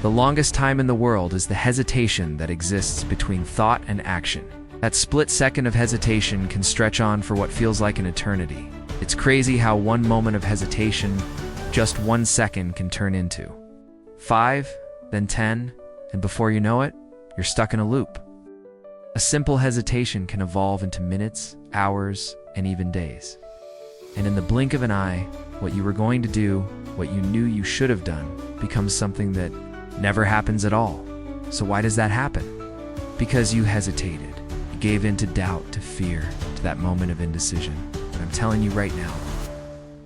The longest time in the world is the hesitation that exists between thought and action. That split second of hesitation can stretch on for what feels like an eternity. It's crazy how one moment of hesitation, just 1 second, can turn into 5, then 10, and before you know it, you're stuck in a loop. A simple hesitation can evolve into minutes, hours, and even days. And in the blink of an eye, what you were going to do, what you knew you should have done, becomes something that never happens at all. So why does that happen? Because you hesitated. You gave in to doubt, to fear, to that moment of indecision. But I'm telling you right now,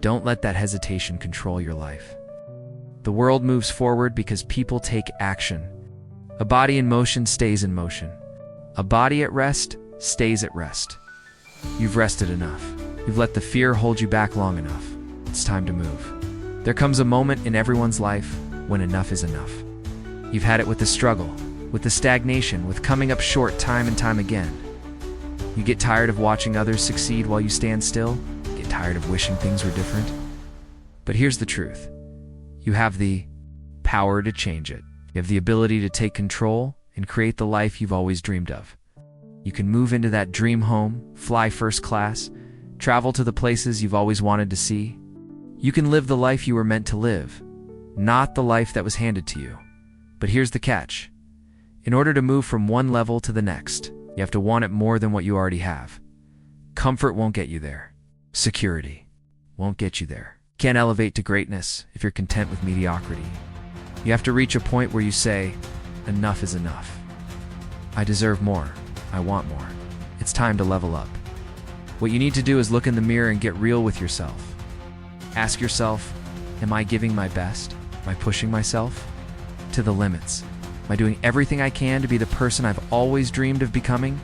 don't let that hesitation control your life. The world moves forward because people take action. A body in motion stays in motion. A body at rest stays at rest. You've rested enough. You've let the fear hold you back long enough. It's time to move. There comes a moment in everyone's life when enough is enough. You've had it with the struggle, with the stagnation, with coming up short time and time again. You get tired of watching others succeed while you stand still. You get tired of wishing things were different. But here's the truth. You have the power to change it. You have the ability to take control and create the life you've always dreamed of. You can move into that dream home, fly first class, travel to the places you've always wanted to see. You can live the life you were meant to live, not the life that was handed to you. But here's the catch. In order to move from one level to the next, you have to want it more than what you already have. Comfort won't get you there. Security won't get you there. You can't elevate to greatness if you're content with mediocrity. You have to reach a point where you say, enough is enough. I deserve more. I want more. It's time to level up. What you need to do is look in the mirror and get real with yourself. Ask yourself, am I giving my best? Am I pushing myself to the limits? Am I doing everything I can to be the person I've always dreamed of becoming?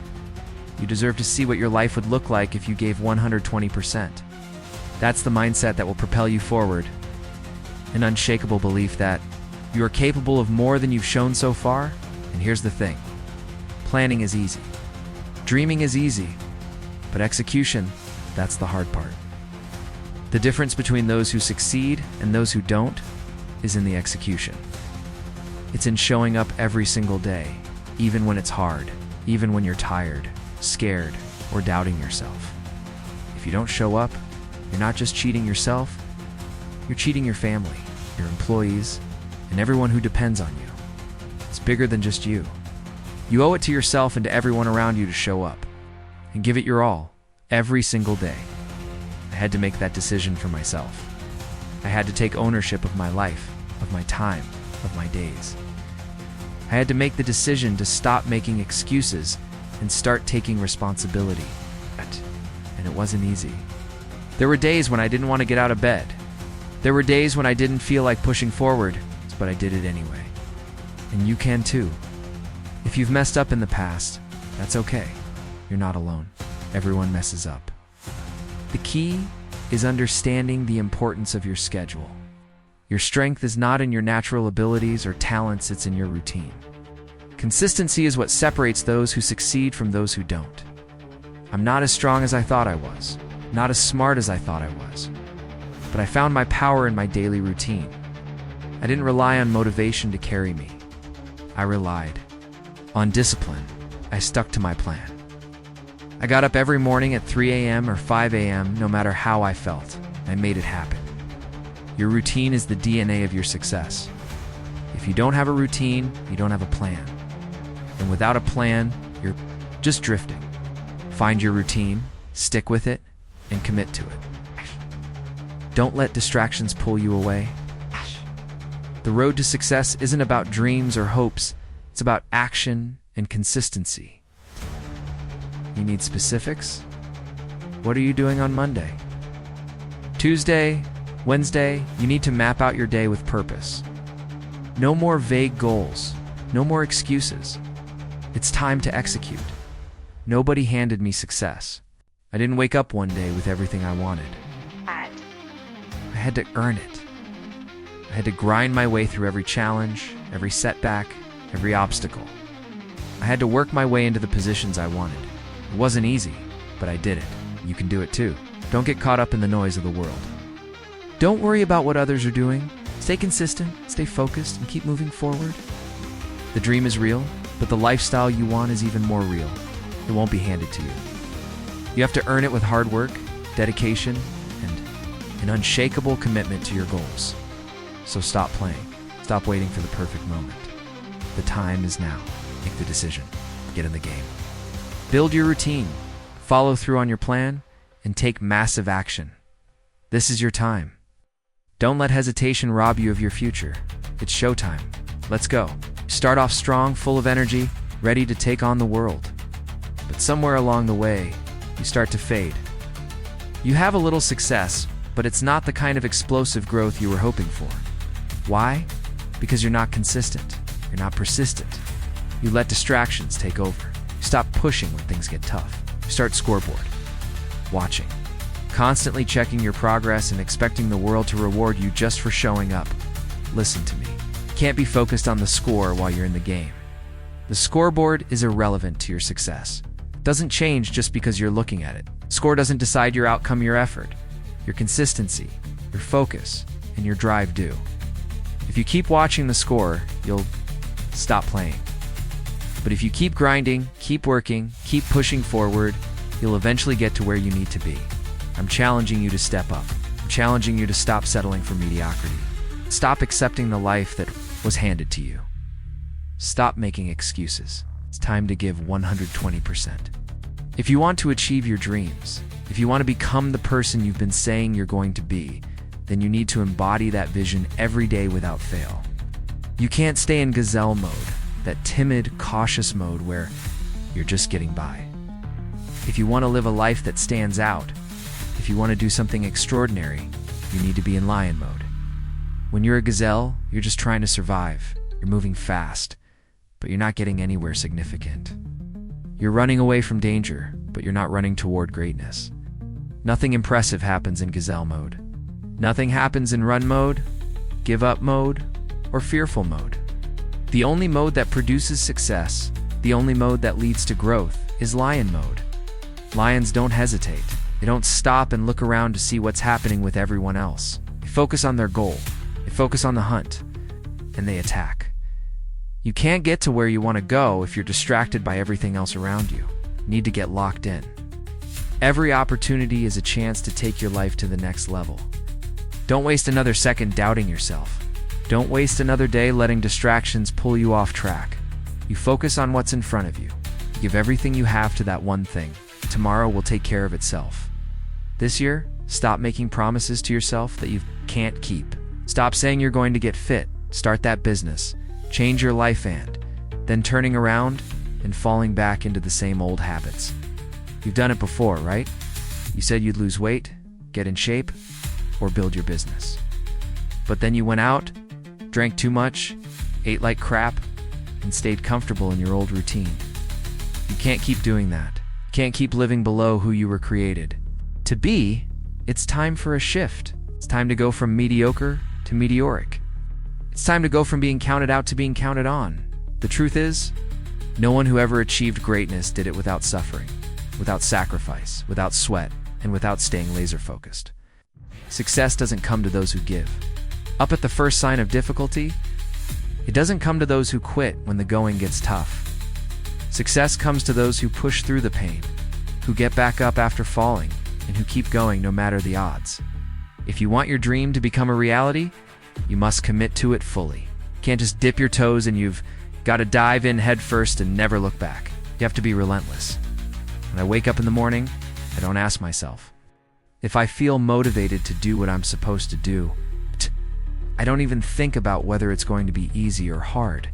You deserve to see what your life would look like if you gave 120%. That's the mindset that will propel you forward. An unshakable belief that you are capable of more than you've shown so far. And here's the thing. Planning is easy. Dreaming is easy. But execution, that's the hard part. The difference between those who succeed and those who don't is in the execution. It's in showing up every single day, even when it's hard, even when you're tired, scared, or doubting yourself. If you don't show up, you're not just cheating yourself, you're cheating your family, your employees, and everyone who depends on you. It's bigger than just you. You owe it to yourself and to everyone around you to show up and give it your all every single day. I had to make that decision for myself. I had to take ownership of my life, of my time, of my days. I had to make the decision to stop making excuses and start taking responsibility. And it wasn't easy. There were days when I didn't want to get out of bed. There were days when I didn't feel like pushing forward, but I did it anyway. And you can too. If you've messed up in the past, that's okay. You're not alone. Everyone messes up. The key is understanding the importance of your schedule. Your strength is not in your natural abilities or talents, it's in your routine. Consistency is what separates those who succeed from those who don't. I'm not as strong as I thought I was, not as smart as I thought I was, but I found my power in my daily routine. I didn't rely on motivation to carry me. I relied on discipline. I stuck to my plan. I got up every morning at 3 a.m. or 5 a.m. no matter how I felt. I made it happen. Your routine is the DNA of your success. If you don't have a routine, you don't have a plan. And without a plan, you're just drifting. Find your routine, stick with it, and commit to it. Don't let distractions pull you away. The road to success isn't about dreams or hopes. It's about action and consistency. You need specifics? What are you doing on Monday? Tuesday, Wednesday, you need to map out your day with purpose. No more vague goals. No more excuses. It's time to execute. Nobody handed me success. I didn't wake up one day with everything I wanted. I had to earn it. I had to grind my way through every challenge, every setback, every obstacle. I had to work my way into the positions I wanted. It wasn't easy, but I did it. You can do it too. Don't get caught up in the noise of the world. Don't worry about what others are doing. Stay consistent, stay focused, and keep moving forward. The dream is real, but the lifestyle you want is even more real. It won't be handed to you. You have to earn it with hard work, dedication, and an unshakable commitment to your goals. So stop playing. Stop waiting for the perfect moment. The time is now. Make the decision. Get in the game. Build your routine. Follow through on your plan, and take massive action. This is your time. Don't let hesitation rob you of your future. It's showtime. Let's go. Start off strong, full of energy, ready to take on the world. But somewhere along the way, you start to fade. You have a little success, but it's not the kind of explosive growth you were hoping for. Why? Because you're not consistent. You're not persistent. You let distractions take over. You stop pushing when things get tough. You start scoreboard. Watching. Constantly checking your progress and expecting the world to reward you just for showing up. Listen to me. You can't be focused on the score while you're in the game. The scoreboard is irrelevant to your success. It doesn't change just because you're looking at it. Score doesn't decide your outcome, your effort. Your consistency, your focus, and your drive do. If you keep watching the score, you'll stop playing. But if you keep grinding, keep working, keep pushing forward, you'll eventually get to where you need to be. I'm challenging you to step up. I'm challenging you to stop settling for mediocrity. Stop accepting the life that was handed to you. Stop making excuses. It's time to give 120%. If you want to achieve your dreams, if you want to become the person you've been saying you're going to be, then you need to embody that vision every day without fail. You can't stay in gazelle mode, that timid, cautious mode where you're just getting by. If you want to live a life that stands out, if you want to do something extraordinary, you need to be in lion mode. When you're a gazelle, you're just trying to survive. You're moving fast, but you're not getting anywhere significant. You're running away from danger, but you're not running toward greatness. Nothing impressive happens in gazelle mode. Nothing happens in run mode, give up mode, or fearful mode. The only mode that produces success, the only mode that leads to growth, is lion mode. Lions don't hesitate. They don't stop and look around to see what's happening with everyone else. They focus on their goal. They focus on the hunt. And they attack. You can't get to where you want to go if you're distracted by everything else around you. You need to get locked in. Every opportunity is a chance to take your life to the next level. Don't waste another second doubting yourself. Don't waste another day letting distractions pull you off track. You focus on what's in front of you. You give everything you have to that one thing. Tomorrow will take care of itself. This year, stop making promises to yourself that you can't keep. Stop saying you're going to get fit, start that business, change your life, and then turning around and falling back into the same old habits. You've done it before, right? You said you'd lose weight, get in shape, or build your business. But then you went out, drank too much, ate like crap, and stayed comfortable in your old routine. You can't keep doing that. You can't keep living below who you were created to be. It's time for a shift. It's time to go from mediocre to meteoric. It's time to go from being counted out to being counted on. The truth is, no one who ever achieved greatness did it without suffering, without sacrifice, without sweat, and without staying laser focused. Success doesn't come to those who give up at the first sign of difficulty. It doesn't come to those who quit when the going gets tough. Success comes to those who push through the pain, who get back up after falling, and who keep going no matter the odds. If you want your dream to become a reality, you must commit to it fully. You can't just dip your toes, and you've got to dive in head first and never look back. You have to be relentless. When I wake up in the morning, I don't ask myself if I feel motivated to do what I'm supposed to do. I don't even think about whether it's going to be easy or hard.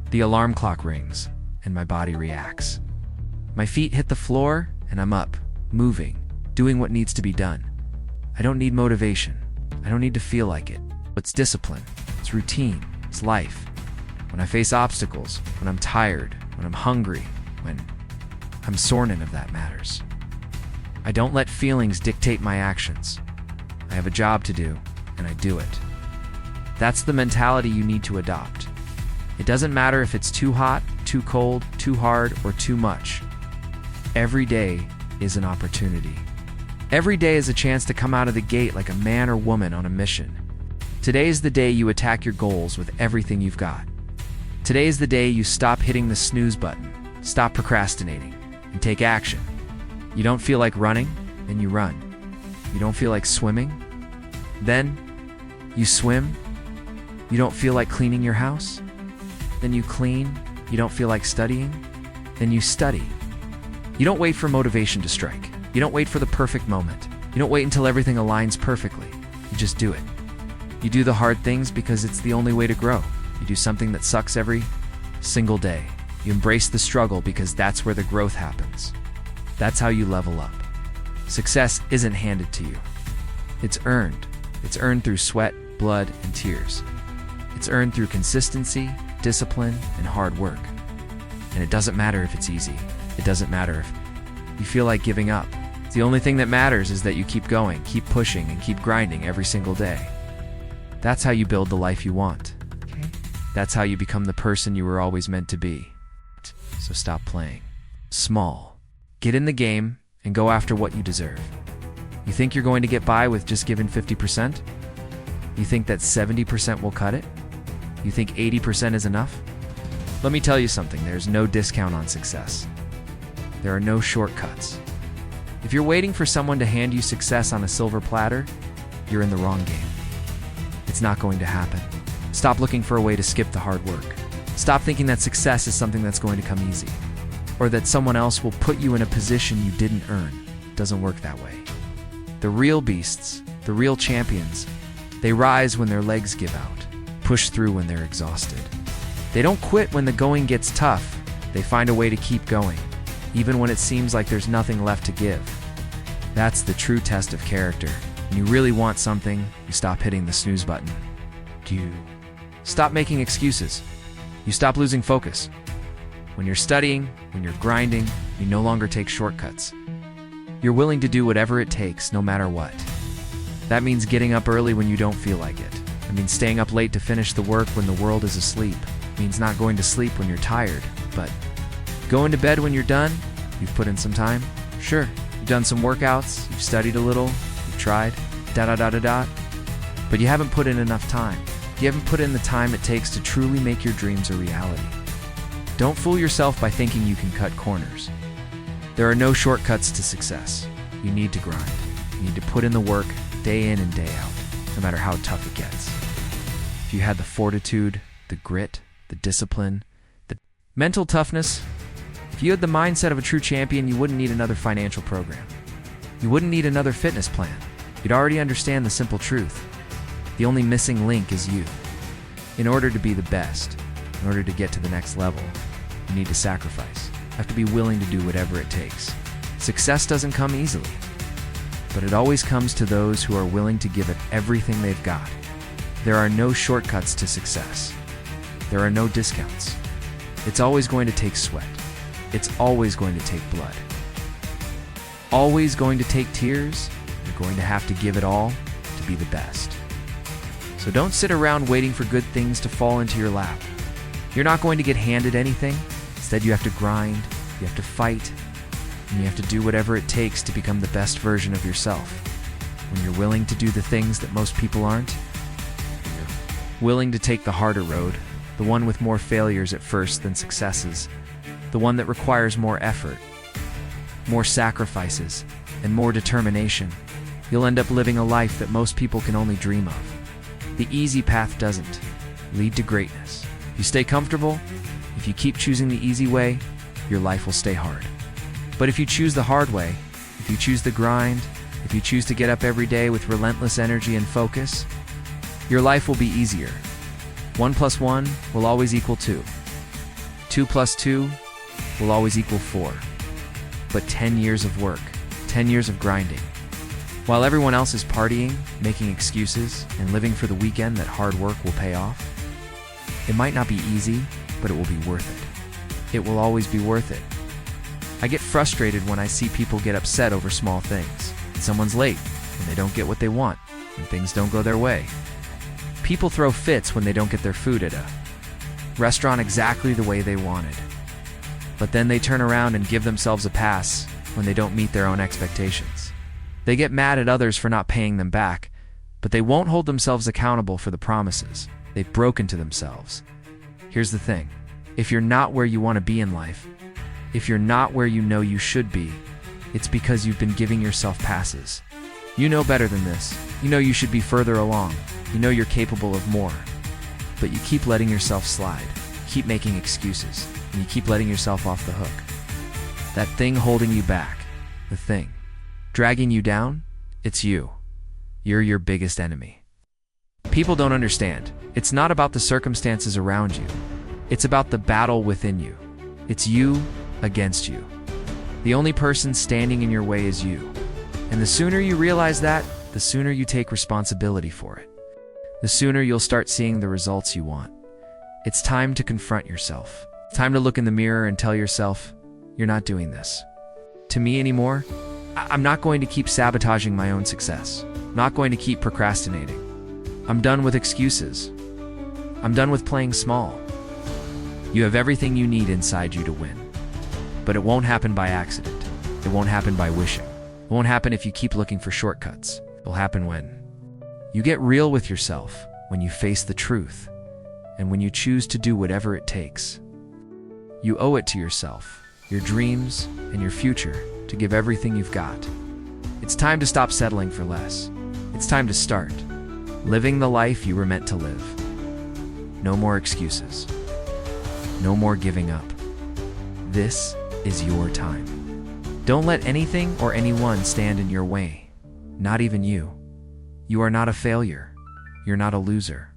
The alarm clock rings, and my body reacts. My feet hit the floor, and I'm up, moving, doing what needs to be done. I don't need motivation. I don't need to feel like it. It's discipline. It's routine. It's life. When I face obstacles, when I'm tired, when I'm hungry, when I'm sore, none of that matters. I don't let feelings dictate my actions. I have a job to do, and I do it. That's the mentality you need to adopt. It doesn't matter if it's too hot, too cold, too hard, or too much. Every day is an opportunity. Every day is a chance to come out of the gate like a man or woman on a mission, Today is the day you attack your goals with everything you've got. Today is the day you stop hitting the snooze button, stop procrastinating, and take action. You don't feel like running, then you run. You don't feel like swimming, then you swim. You don't feel like cleaning your house, then you clean. You don't feel like studying, then you study. You don't wait for motivation to strike. You don't wait for the perfect moment. You don't wait until everything aligns perfectly. You just do it. You do the hard things because it's the only way to grow. You do something that sucks every single day. You embrace the struggle because that's where the growth happens. That's how you level up. Success isn't handed to you. It's earned. It's earned through sweat, blood, and tears. It's earned through consistency, discipline, and hard work. And it doesn't matter if it's easy. It doesn't matter if you feel like giving up. The only thing that matters is that you keep going, keep pushing, and keep grinding every single day. That's how you build the life you want. Okay? That's how you become the person you were always meant to be. So stop playing small. Get in the game and go after what you deserve. You think you're going to get by with just giving 50%? You think that 70% will cut it? You think 80% is enough? Let me tell you something, there's no discount on success. There are no shortcuts. If you're waiting for someone to hand you success on a silver platter, you're in the wrong game. It's not going to happen. Stop looking for a way to skip the hard work. Stop thinking that success is something that's going to come easy, or that someone else will put you in a position you didn't earn. It doesn't work that way. The real beasts, the real champions, they rise when their legs give out, push through when they're exhausted. They don't quit when the going gets tough. They find a way to keep going, even when it seems like there's nothing left to give. That's the true test of character. When you really want something, you stop hitting the snooze button. You stop making excuses. You stop losing focus. When you're studying, when you're grinding, you no longer take shortcuts. You're willing to do whatever it takes, no matter what. That means getting up early when you don't feel like it. It means staying up late to finish the work when the world is asleep. It means not going to sleep when you're tired, but going to bed when you're done. You've put in some time. Sure, you've done some workouts, you've studied a little, you've tried, but you haven't put in enough time. You haven't put in the time it takes to truly make your dreams a reality. Don't fool yourself by thinking you can cut corners. There are no shortcuts to success. You need to grind. You need to put in the work day in and day out, no matter how tough it gets. If you had the fortitude, the grit, the discipline, the mental toughness, if you had the mindset of a true champion, you wouldn't need another financial program. You wouldn't need another fitness plan. You'd already understand the simple truth. The only missing link is you. In order to be the best, in order to get to the next level, you need to sacrifice. You have to be willing to do whatever it takes. Success doesn't come easily, but it always comes to those who are willing to give it everything they've got. There are no shortcuts to success. There are no discounts. It's always going to take sweat. It's always going to take blood. Always going to take tears. You're going to have to give it all to be the best. So don't sit around waiting for good things to fall into your lap. You're not going to get handed anything. Instead, you have to grind, you have to fight, and you have to do whatever it takes to become the best version of yourself. When you're willing to do the things that most people aren't, you're willing to take the harder road, the one with more failures at first than successes, the one that requires more effort, more sacrifices, and more determination, you'll end up living a life that most people can only dream of. The easy path doesn't lead to greatness. If you stay comfortable, if you keep choosing the easy way, your life will stay hard. But if you choose the hard way, if you choose the grind, if you choose to get up every day with relentless energy and focus, your life will be easier. 1 + 1 will always equal 2. 2 + 2 will always equal 4. But 10 years of work, 10 years of grinding, while everyone else is partying, making excuses, and living for the weekend that hard work will pay off, it might not be easy, but it will be worth it. It will always be worth it. I get frustrated when I see people get upset over small things. Someone's late, and they don't get what they want, and things don't go their way. People throw fits when they don't get their food at a restaurant exactly the way they wanted. But then they turn around and give themselves a pass when they don't meet their own expectations. They get mad at others for not paying them back, but they won't hold themselves accountable for the promises they've broken to themselves. Here's the thing. If you're not where you want to be in life, if you're not where you know you should be, it's because you've been giving yourself passes. You know better than this. You know you should be further along. You know you're capable of more. But you keep letting yourself slide. Keep making excuses. And you keep letting yourself off the hook. That thing holding you back, the thing dragging you down, it's you. You're your biggest enemy. People don't understand. It's not about the circumstances around you. It's about the battle within you. It's you against you. The only person standing in your way is you. And the sooner you realize that, the sooner you take responsibility for it. The sooner you'll start seeing the results you want. It's time to confront yourself. Time to look in the mirror and tell yourself, you're not doing this to me anymore. I'm not going to keep sabotaging my own success. I'm not going to keep procrastinating. I'm done with excuses. I'm done with playing small. You have everything you need inside you to win. But it won't happen by accident. It won't happen by wishing. It won't happen if you keep looking for shortcuts. It'll happen when you get real with yourself, when you face the truth, and when you choose to do whatever it takes. You owe it to yourself, your dreams, and your future to give everything you've got. It's time to stop settling for less. It's time to start living the life you were meant to live. No more excuses. No more giving up. This is your time. Don't let anything or anyone stand in your way. Not even you. You are not a failure. You're not a loser.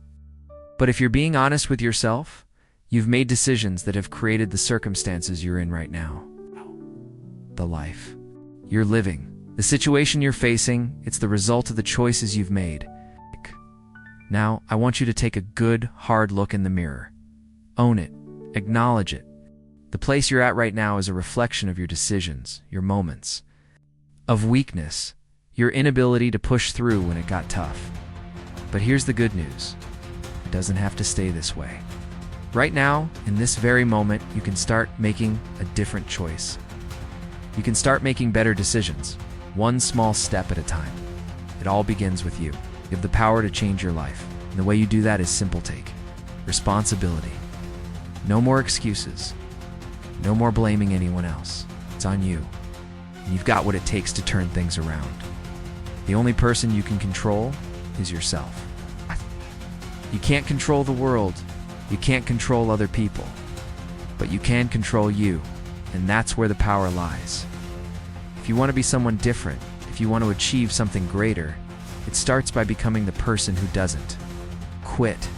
But if you're being honest with yourself, you've made decisions that have created the circumstances you're in right now. The life you're living, the situation you're facing, it's the result of the choices you've made. Now, I want you to take a good, hard look in the mirror. Own it. Acknowledge it. The place you're at right now is a reflection of your decisions, your moments of weakness, your inability to push through when it got tough. But here's the good news. It doesn't have to stay this way. Right now, in this very moment, you can start making a different choice. You can start making better decisions, one small step at a time. It all begins with you. You have the power to change your life. And the way you do that is simple. Take responsibility. No more excuses. No more blaming anyone else. It's on you. And you've got what it takes to turn things around. The only person you can control is yourself. You can't control the world. You can't control other people. But you can control you. And that's where the power lies. If you want to be someone different, if you want to achieve something greater, it starts by becoming the person who doesn't quit.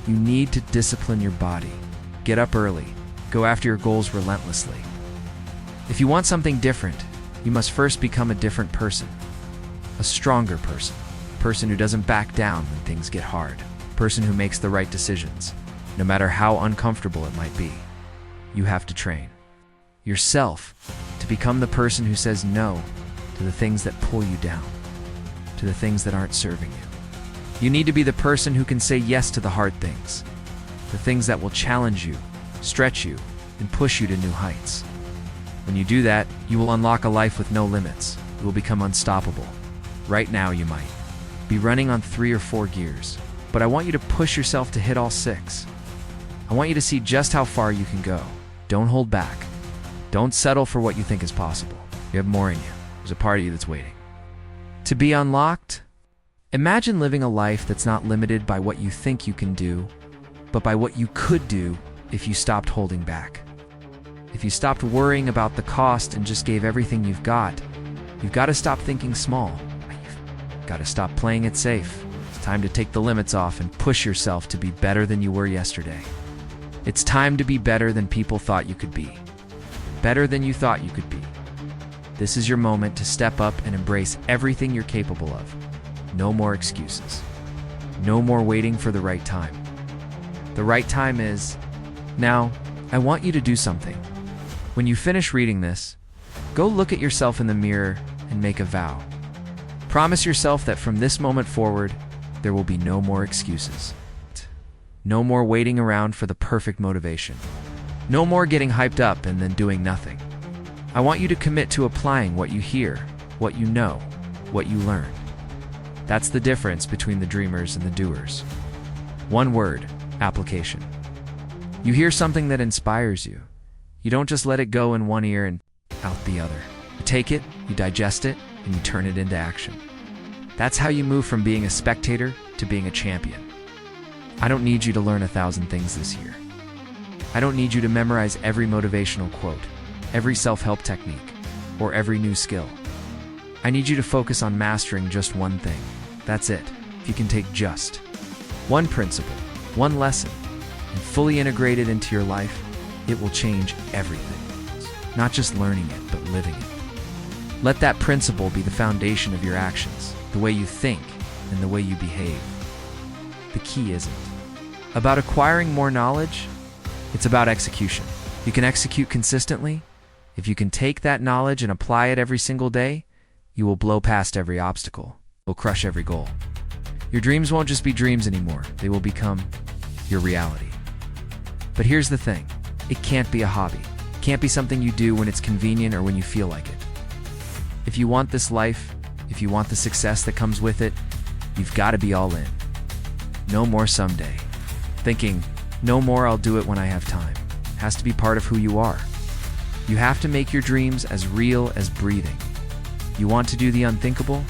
You need to discipline your body. Get up early. Go after your goals relentlessly. If you want something different, you must first become a different person. A stronger person. A person who doesn't back down when things get hard. A person who makes the right decisions, no matter how uncomfortable it might be. You have to train yourself to become the person who says no to the things that pull you down, to the things that aren't serving you. You need to be the person who can say yes to the hard things, the things that will challenge you, stretch you, and push you to new heights. When you do that, you will unlock a life with no limits. You will become unstoppable. Right now, you might be running on 3 or 4 gears, but I want you to push yourself to hit all 6. I want you to see just how far you can go. Don't hold back. Don't settle for what you think is possible. You have more in you. There's a part of you that's waiting to be unlocked. Imagine living a life that's not limited by what you think you can do, but by what you could do if you stopped holding back. If you stopped worrying about the cost and just gave everything you've got to stop thinking small. You've got to stop playing it safe. It's time to take the limits off and push yourself to be better than you were yesterday. It's time to be better than people thought you could be. Better than you thought you could be. This is your moment to step up and embrace everything you're capable of. No more excuses. No more waiting for the right time. The right time is now. I want you to do something. When you finish reading this, go look at yourself in the mirror and make a vow. Promise yourself that from this moment forward, there will be no more excuses. No more waiting around for the perfect motivation. No more getting hyped up and then doing nothing. I want you to commit to applying what you hear, what you know, what you learn. That's the difference between the dreamers and the doers. One word: application. You hear something that inspires you. You don't just let it go in one ear and out the other. You take it, you digest it, and you turn it into action. That's how you move from being a spectator to being a champion. I don't need you to learn 1,000 things this year. I don't need you to memorize every motivational quote, every self-help technique, or every new skill. I need you to focus on mastering just one thing. That's it. If you can take just one principle, one lesson, and fully integrate it into your life, it will change everything. Not just learning it, but living it. Let that principle be the foundation of your actions, the way you think, and the way you behave. The key isn't about acquiring more knowledge, it's about execution. You can execute consistently. If you can take that knowledge and apply it every single day, you will blow past every obstacle. You'll crush every goal. Your dreams won't just be dreams anymore. They will become your reality. But here's the thing. It can't be a hobby. It can't be something you do when it's convenient or when you feel like it. If you want this life, if you want the success that comes with it, you've got to be all in. No more someday. Thinking, no more, I'll do it when I have time. It has to be part of who you are. You have to make your dreams as real as breathing. You want to do the unthinkable?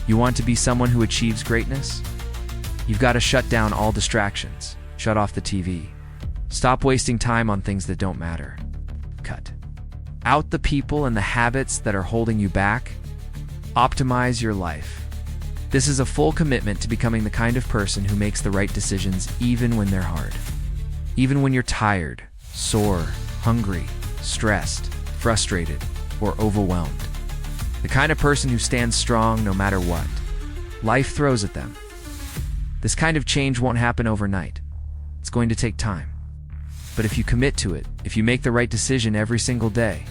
You want to be someone who achieves greatness? You've got to shut down all distractions. Shut off the TV. Stop wasting time on things that don't matter. Cut out the people and the habits that are holding you back. Optimize your life. This is a full commitment to becoming the kind of person who makes the right decisions even when they're hard. Even when you're tired, sore, hungry, stressed, frustrated, or overwhelmed. The kind of person who stands strong no matter what life throws at them. This kind of change won't happen overnight. It's going to take time. But if you commit to it, if you make the right decision every single day,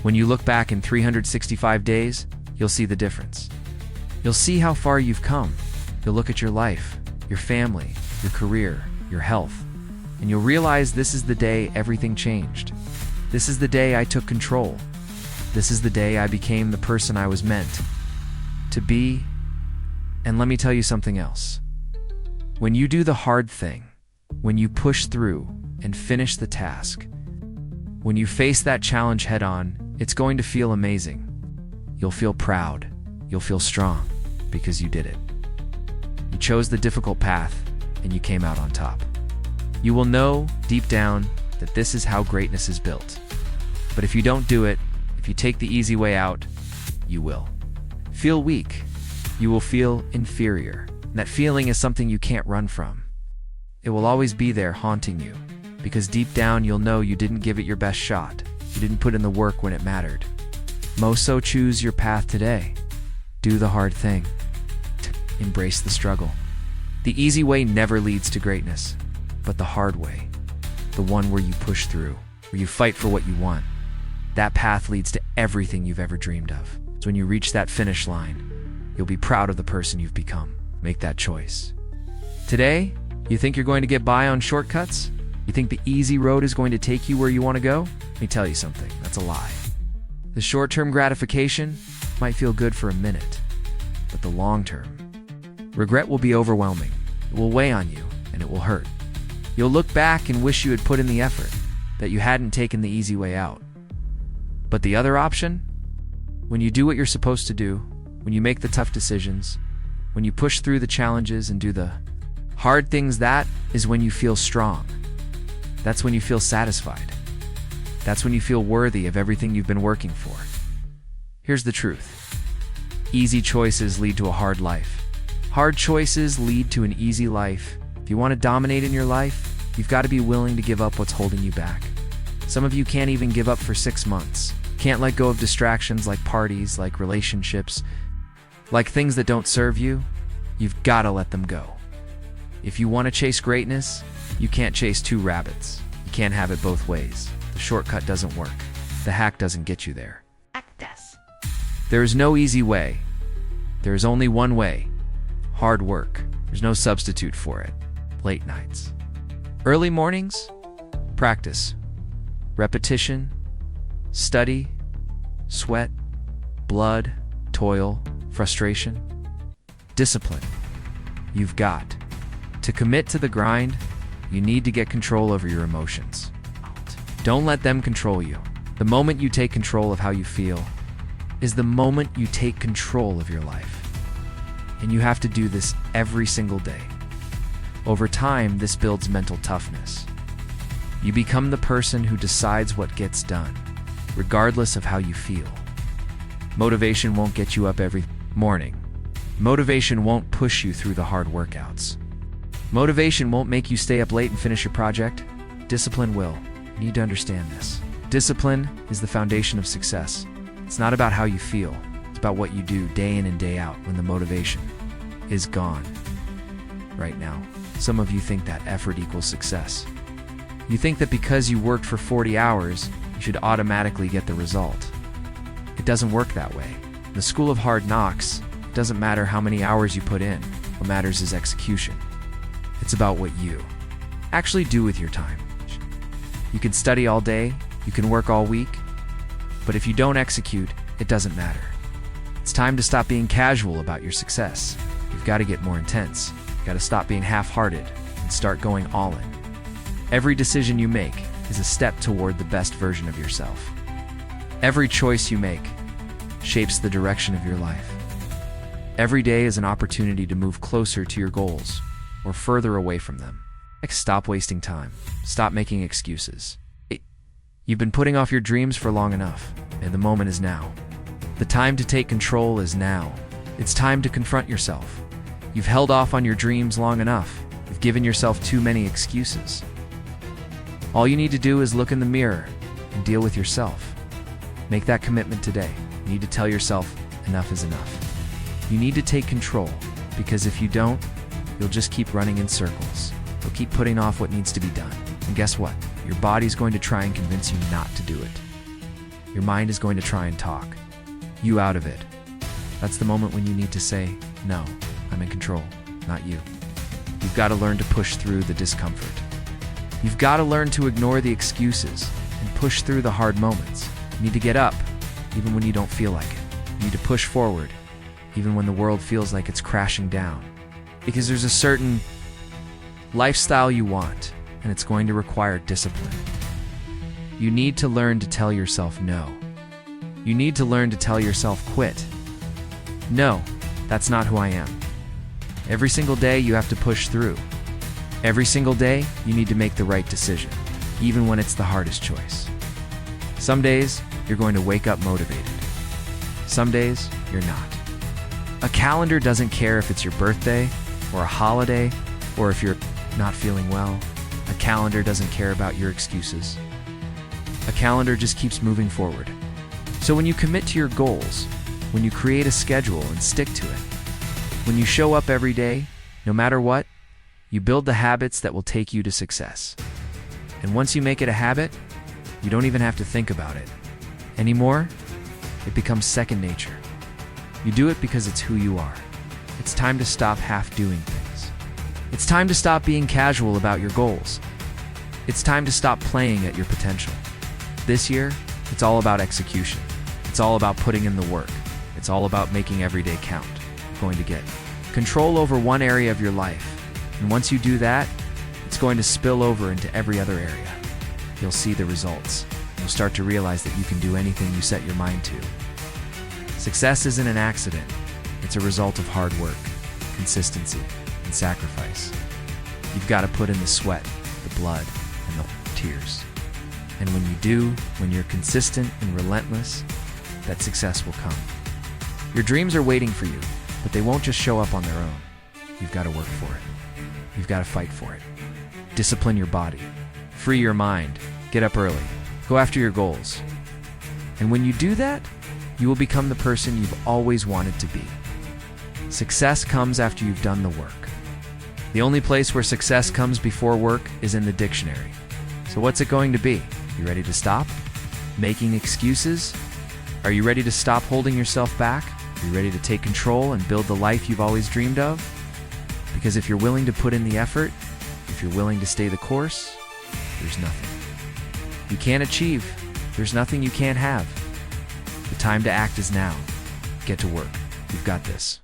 when you look back in 365 days, you'll see the difference. You'll see how far you've come. You'll look at your life, your family, your career, your health, and you'll realize this is the day everything changed. This is the day I took control. This is the day I became the person I was meant to be. And let me tell you something else. When you do the hard thing, when you push through and finish the task, when you face that challenge head on, it's going to feel amazing. You'll feel proud. You'll feel strong because you did it. You chose the difficult path and you came out on top. You will know deep down that this is how greatness is built. But if you don't do it, if you take the easy way out, you will feel weak. You will feel inferior. And that feeling is something you can't run from. It will always be there haunting you because deep down you'll know you didn't give it your best shot. You didn't put in the work when it mattered. So choose your path today. Do the hard thing. Embrace the struggle. The easy way never leads to greatness, but the hard way, the one where you push through, where you fight for what you want, that path leads to everything you've ever dreamed of. So when you reach that finish line, you'll be proud of the person you've become. Make that choice. Today, you think you're going to get by on shortcuts? You think the easy road is going to take you where you want to go? Let me tell you something, that's a lie. The short-term gratification might feel good for a minute, but the long-term regret will be overwhelming. It will weigh on you, and it will hurt. You'll look back and wish you had put in the effort, that you hadn't taken the easy way out. But the other option? When you do what you're supposed to do, when you make the tough decisions, when you push through the challenges and do the hard things, that is when you feel strong. That's when you feel satisfied. That's when you feel worthy of everything you've been working for. Here's the truth. Easy choices lead to a hard life. Hard choices lead to an easy life. If you want to dominate in your life, you've got to be willing to give up what's holding you back. Some of you can't even give up for 6 months. Can't let go of distractions like parties, like relationships, like things that don't serve you. You've got to let them go. If you want to chase greatness, you can't chase 2 rabbits. You can't have it both ways. The shortcut doesn't work. The hack doesn't get you there. There is no easy way. There is only one way. Hard work. There's no substitute for it. Late nights. Early mornings. Practice. Repetition. Study. Sweat. Blood. Toil. Frustration. Discipline. You've got to commit to the grind. You need to get control over your emotions. Don't let them control you. The moment you take control of how you feel is the moment you take control of your life. And you have to do this every single day. Over time, this builds mental toughness. You become the person who decides what gets done, regardless of how you feel. Motivation won't get you up every morning. Motivation won't push you through the hard workouts. Motivation won't make you stay up late and finish your project. Discipline will. You need to understand this. Discipline is the foundation of success. It's not about how you feel. It's about what you do day in and day out when the motivation is gone. Right now, some of you think that effort equals success. You think that because you worked for 40 hours, you should automatically get the result. It doesn't work that way. In the school of hard knocks, it doesn't matter how many hours you put in. What matters is execution. It's about what you actually do with your time. You can study all day, you can work all week, but if you don't execute, it doesn't matter. It's time to stop being casual about your success. You've got to get more intense. You've got to stop being half-hearted and start going all in. Every decision you make is a step toward the best version of yourself. Every choice you make shapes the direction of your life. Every day is an opportunity to move closer to your goals or further away from them. Stop wasting time. Stop making excuses. You've been putting off your dreams for long enough, and the moment is now. The time to take control is now. It's time to confront yourself. You've held off on your dreams long enough. You've given yourself too many excuses. All you need to do is look in the mirror and deal with yourself. Make that commitment today. You need to tell yourself enough is enough. You need to take control, because if you don't, you'll just keep running in circles. You'll keep putting off what needs to be done. And guess what? Your body's going to try and convince you not to do it. Your mind is going to try and talk you out of it. That's the moment when you need to say, no, I'm in control, not you. You've got to learn to push through the discomfort. You've got to learn to ignore the excuses and push through the hard moments. You need to get up, even when you don't feel like it. You need to push forward, even when the world feels like it's crashing down. Because there's a certain lifestyle you want, and it's going to require discipline. You need to learn to tell yourself no. You need to learn to tell yourself quit. No, that's not who I am. Every single day you have to push through. Every single day you need to make the right decision, even when it's the hardest choice. Some days you're going to wake up motivated. Some days you're not. A calendar doesn't care if it's your birthday or a holiday or if you're not feeling well. A calendar doesn't care about your excuses. A calendar just keeps moving forward. So when you commit to your goals, when you create a schedule and stick to it, when you show up every day, no matter what, you build the habits that will take you to success. And once you make it a habit, you don't even have to think about it anymore. It becomes second nature. You do it because it's who you are. It's time to stop half doing things. It's time to stop being casual about your goals. It's time to stop playing at your potential. This year, it's all about execution. It's all about putting in the work. It's all about making every day count. You're going to get control over one area of your life. And once you do that, it's going to spill over into every other area. You'll see the results. You'll start to realize that you can do anything you set your mind to. Success isn't an accident. It's a result of hard work, consistency, and sacrifice. You've got to put in the sweat, the blood, and the tears. And when you do, when you're consistent and relentless, that success will come. Your dreams are waiting for you, but they won't just show up on their own. You've got to work for it. You've got to fight for it. Discipline your body. Free your mind. Get up early. Go after your goals. And when you do that, you will become the person you've always wanted to be. Success comes after you've done the work. The only place where success comes before work is in the dictionary. So what's it going to be? You ready to stop making excuses? Are you ready to stop holding yourself back? Are you ready to take control and build the life you've always dreamed of? Because if you're willing to put in the effort, if you're willing to stay the course, there's nothing you can't achieve. There's nothing you can't have. The time to act is now. Get to work. You've got this.